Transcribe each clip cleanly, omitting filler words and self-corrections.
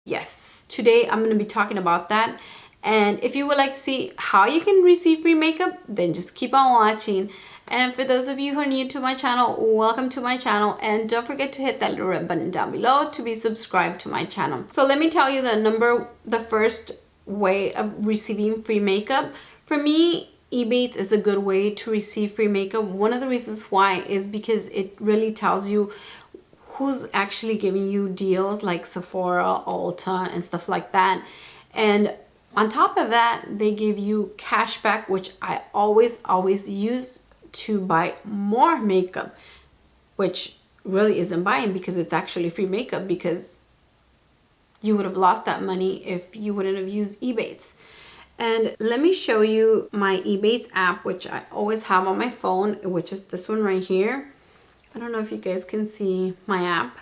Yes, today I'm going to be talking about that. And if you would like to see how you can receive free makeup, then just keep on watching. And for those of you who are new to my channel, welcome to my channel. And don't forget to hit that little red button down below to be subscribed to my channel. So let me tell you the first way of receiving free makeup. For me, Ebates is a good way to receive free makeup. One of the reasons why is because it really tells you who's actually giving you deals like Sephora, Ulta, and stuff like that. And on top of that, they give you cash back, which I always use to buy more makeup, which really isn't buying because it's actually free makeup, because you would have lost that money if you wouldn't have used Ebates. And let me show you my Ebates app, which I always have on my phone, which is this one right here. I don't know if you guys can see my app.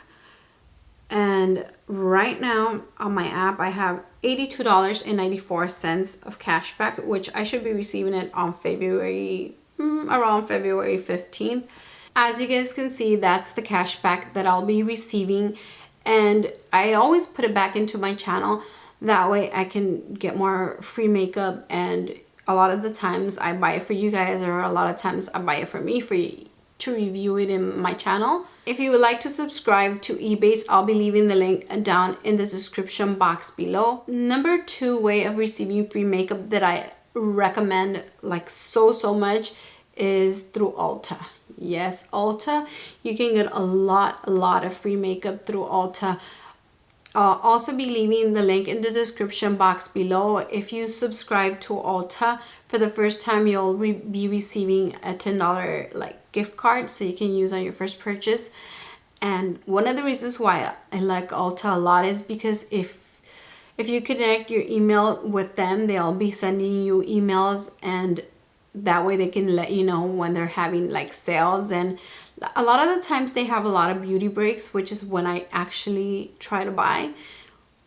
And right now on my app, I have $82.94 of cash back, which I should be receiving it on around February 15th. As you guys can see, that's the cash back that I'll be receiving. And I always put it back into my channel. That way I can get more free makeup. And a lot of the times I buy it for you guys, or a lot of times I buy it for me to review it in my channel. If you would like to subscribe to Ebates, I'll be leaving the link down in the description box below. Number 2 way of receiving free makeup that I recommend like so much is through Ulta. Yes, Ulta. You can get a lot of free makeup through Ulta. I'll also be leaving the link in the description box below. If you subscribe to Ulta, for the first time you'll be receiving a $10 like gift card, so you can use on your first purchase. And one of the reasons why I like Ulta a lot is because if you connect your email with them, they'll be sending you emails, and that way they can let you know when they're having like sales. And a lot of the times they have a lot of beauty breaks, which is when I actually try to buy.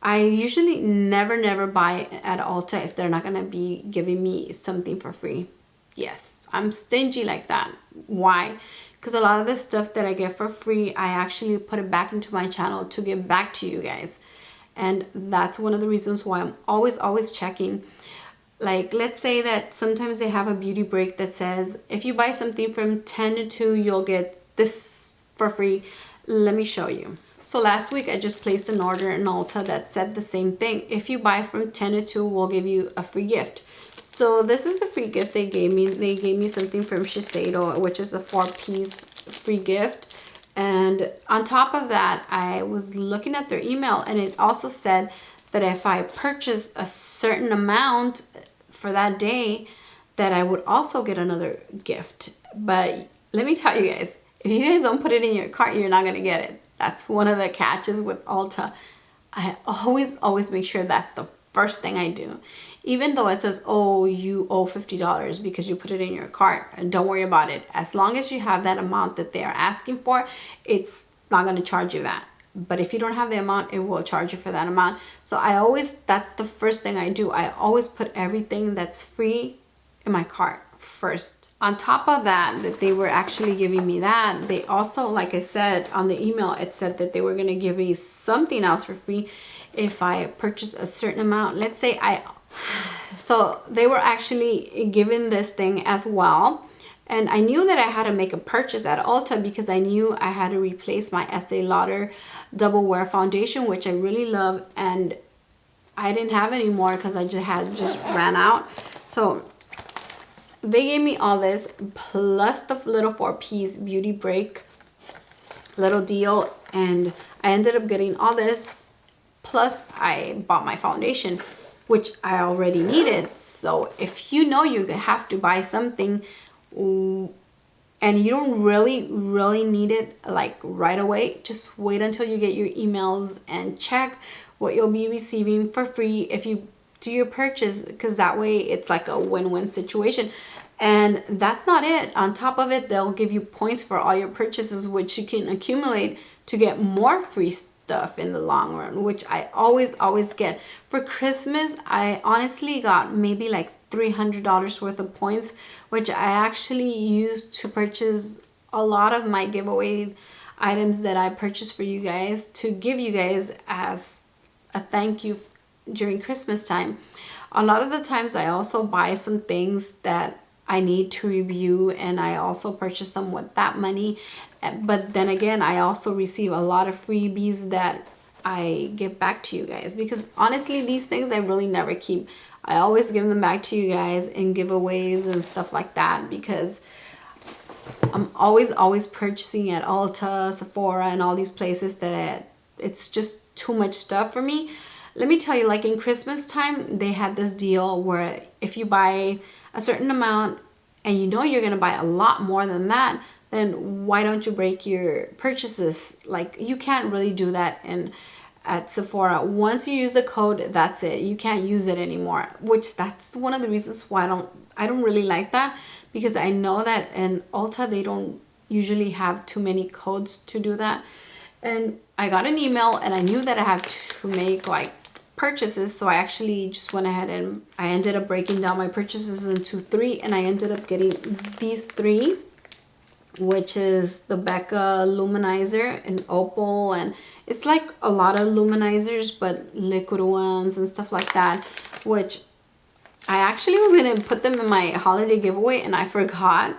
I usually never buy at Ulta if they're not gonna be giving me something for free. Yes, I'm stingy like that. Why? Because a lot of the stuff that I get for free, I actually put it back into my channel to give back to you guys. And that's one of the reasons why I'm always checking. Like, let's say that sometimes they have a beauty break that says, if you buy something from 10 to 2, you'll get this for free. Let me show you. So last week I just placed an order in Ulta that said the same thing. If you buy from 10 to 2, we'll give you a free gift. So this is the free gift they gave me. They gave me something from Shiseido, which is a 4-piece free gift. And on top of that, I was looking at their email, and it also said that if I purchase a certain amount for that day, that I would also get another gift. But let me tell you guys, if you guys don't put it in your cart, you're not gonna get it. That's one of the catches with Ulta. I always make sure that's the first thing I do. Even though it says, oh, you owe $50 because you put it in your cart, and don't worry about it. As long as you have that amount that they are asking for, it's not gonna charge you that. But if you don't have the amount, it will charge you for that amount. So that's the first thing I do. I always put everything that's free in my cart first. On top of that they were actually giving me that, they also, like I said on the email, it said that they were going to give me something else for free if I purchase a certain amount. Let's say so they were actually giving this thing as well. And I knew that I had to make a purchase at Ulta because I knew I had to replace my Estee Lauder Double Wear Foundation, which I really love, and I didn't have any more because I just ran out. So they gave me all this plus the little 4-piece beauty break little deal, and I ended up getting all this, plus I bought my foundation, which I already needed. So if you know you have to buy something and you don't really need it like right away, just wait until you get your emails and check what you'll be receiving for free if you do your purchase, because that way it's like a win-win situation. And that's not it. On top of it, they'll give you points for all your purchases, which you can accumulate to get more free stuff in the long run, which I always get. For Christmas, I honestly got maybe like $300 worth of points, which I actually used to purchase a lot of my giveaway items that I purchased for you guys, to give you guys as a thank you during Christmas time. A lot of the times I also buy some things that I need to review, and I also purchase them with that money. But then again, I also receive a lot of freebies that I give back to you guys, because honestly, these things I really never keep. I always give them back to you guys in giveaways and stuff like that, because I'm always purchasing at Ulta, Sephora, and all these places that it's just too much stuff for me. Let me tell you, like in Christmas time, they had this deal where if you buy a certain amount and you know you're gonna buy a lot more than that, then why don't you break your purchases? Like, you can't really do that at Sephora. Once you use the code, that's it. You can't use it anymore, which that's one of the reasons why I don't really like that, because I know that in Ulta they don't usually have too many codes to do that. And I got an email and I knew that I had to make like purchases, so I actually just went ahead and I ended up breaking down my purchases into 3, and I ended up getting these 3, which is the Becca luminizer and opal, and it's like a lot of luminizers but liquid ones and stuff like that, which I actually was gonna put them in my holiday giveaway and I forgot.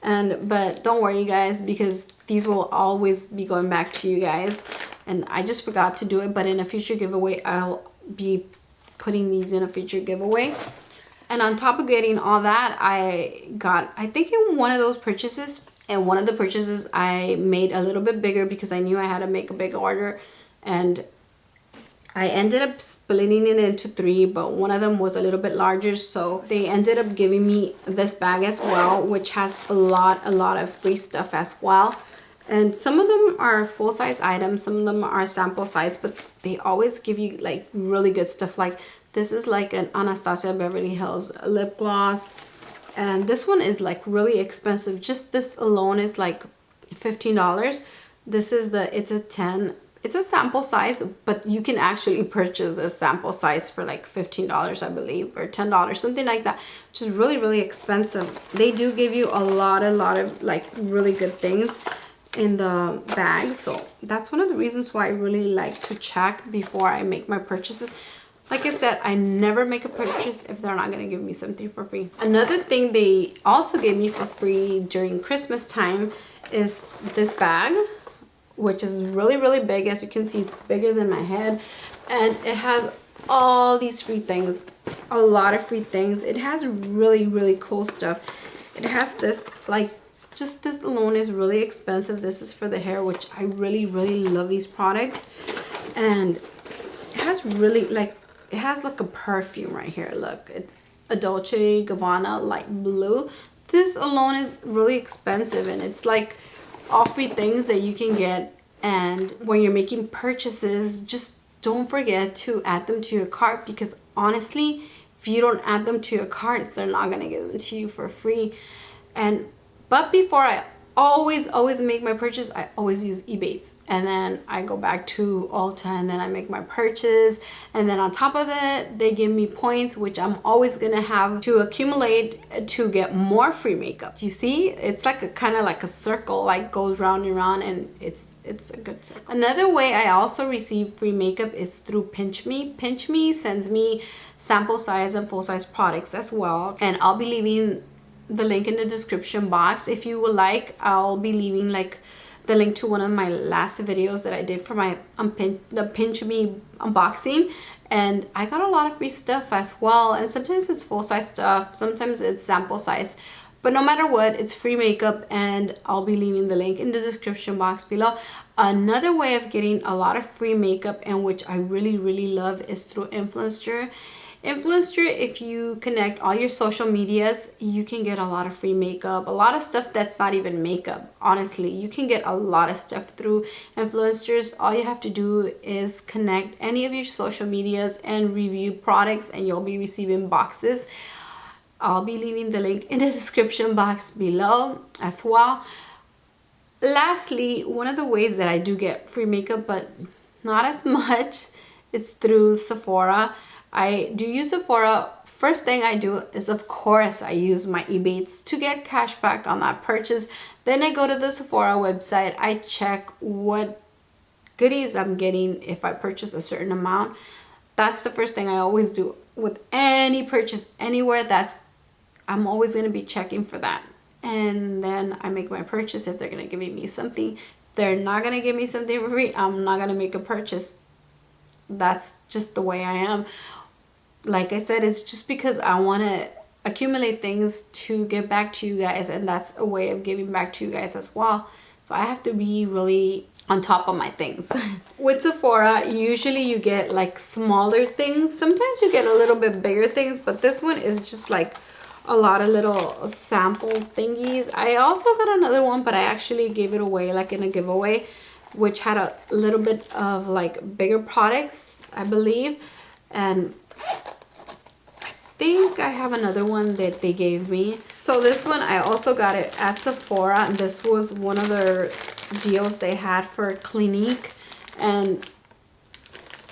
But don't worry guys, because these will always be going back to you guys, and I just forgot to do it. But in a future giveaway, I'll be putting these in a future giveaway. And on top of getting all that, I got, I think in one of those purchases, and one of the purchases I made a little bit bigger because I knew I had to make a big order, and I ended up splitting it into 3, but one of them was a little bit larger, so they ended up giving me this bag as well, which has a lot of free stuff as well. And some of them are full-size items, some of them are sample size, but they always give you like really good stuff. Like this is like an Anastasia Beverly Hills lip gloss, and this one is like really expensive. Just this alone is like $15. This is it's a 10. It's a sample size, but you can actually purchase a sample size for like $15, I believe, or $10, something like that, which is really expensive. They do give you a lot of like really good things in the bag, so that's one of the reasons why I really like to check before I make my purchases. Like I said, I never make a purchase if they're not going to give me something for free. Another thing they also gave me for free during Christmas time is this bag, which is really big. As you can see, it's bigger than my head, and it has all these free things, a lot of free things. It has really cool stuff. It has this, like, just this alone is really expensive. This is for the hair, which I really love these products. And it has really like, it has like a perfume right here. Look, a Dolce & Gabbana light blue. This alone is really expensive, and it's like all free things that you can get. And when you're making purchases, just don't forget to add them to your cart, because honestly, if you don't add them to your cart, they're not gonna give them to you for free. But before I always make my purchase, I always use Ebates, and then I go back to Ulta and then I make my purchase, and then on top of it they give me points, which I'm always gonna have to accumulate to get more free makeup. You see, it's like a kind of like a circle, like goes round and round, and it's a good circle. Another way I also receive free makeup is through Pinch Me. Pinch Me sends me sample size and full size products as well, and I'll be leaving the link in the description box. If you would like, I'll be leaving like the link to one of my last videos that I did for my the Pinch Me unboxing, and I got a lot of free stuff as well. And sometimes it's full-size stuff, sometimes it's sample size, but no matter what, it's free makeup, and I'll be leaving the link in the description box below. Another way of getting a lot of free makeup, and which I really love, is through Influencer. If you connect all your social medias, you can get a lot of free makeup, a lot of stuff that's not even makeup. Honestly, you can get a lot of stuff through influencers. All you have to do is connect any of your social medias and review products, and you'll be receiving boxes. I'll be leaving the link in the description box below as well. Lastly, one of the ways that I do get free makeup, but not as much, it's through Sephora. I do use Sephora. First thing I do is, of course, I use my Ebates to get cash back on that purchase. Then I go to the Sephora website. I check what goodies I'm getting if I purchase a certain amount. That's the first thing I always do with any purchase anywhere. I'm always going to be checking for that. And then I make my purchase. If they're going to give me something, they're not going to give me something for free, I'm not going to make a purchase. That's just the way I am. Like I said, it's just because I want to accumulate things to give back to you guys, and that's a way of giving back to you guys as well. So I have to be really on top of my things. With Sephora, usually you get like smaller things. Sometimes you get a little bit bigger things, but this one is just like a lot of little sample thingies. I also got another one, but I actually gave it away like in a giveaway, which had a little bit of like bigger products, I believe. And I think I have another one that they gave me. So this one, I also got it at Sephora, and this was one of their deals they had for Clinique. And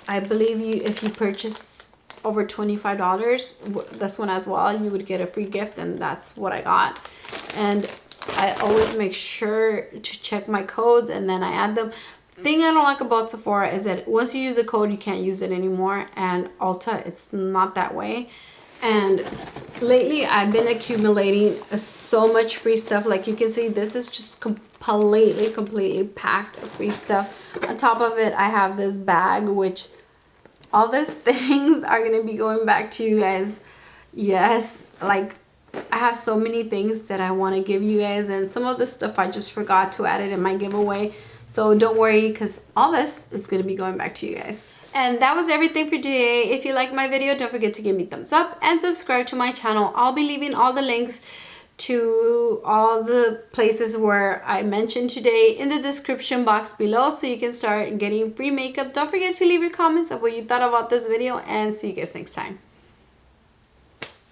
I believe if you purchase over $25, this one as well, you would get a free gift, and that's what I got. And I always make sure to check my codes, and then I add them. The thing I don't like about Sephora is that once you use a code, you can't use it anymore. And Ulta, it's not that way. And lately I've been accumulating so much free stuff. Like you can see, this is just completely packed of free stuff. On top of it, I have this bag, which all these things are going to be going back to you guys. Yes, like I have so many things that I want to give you guys, and some of the stuff I just forgot to add it in my giveaway. So don't worry, because all this is going to be going back to you guys. And that was everything for today. If you liked my video, don't forget to give me a thumbs up and subscribe to my channel. I'll be leaving all the links to all the places where I mentioned today in the description box below, so you can start getting free makeup. Don't forget to leave your comments of what you thought about this video, and see you guys next time.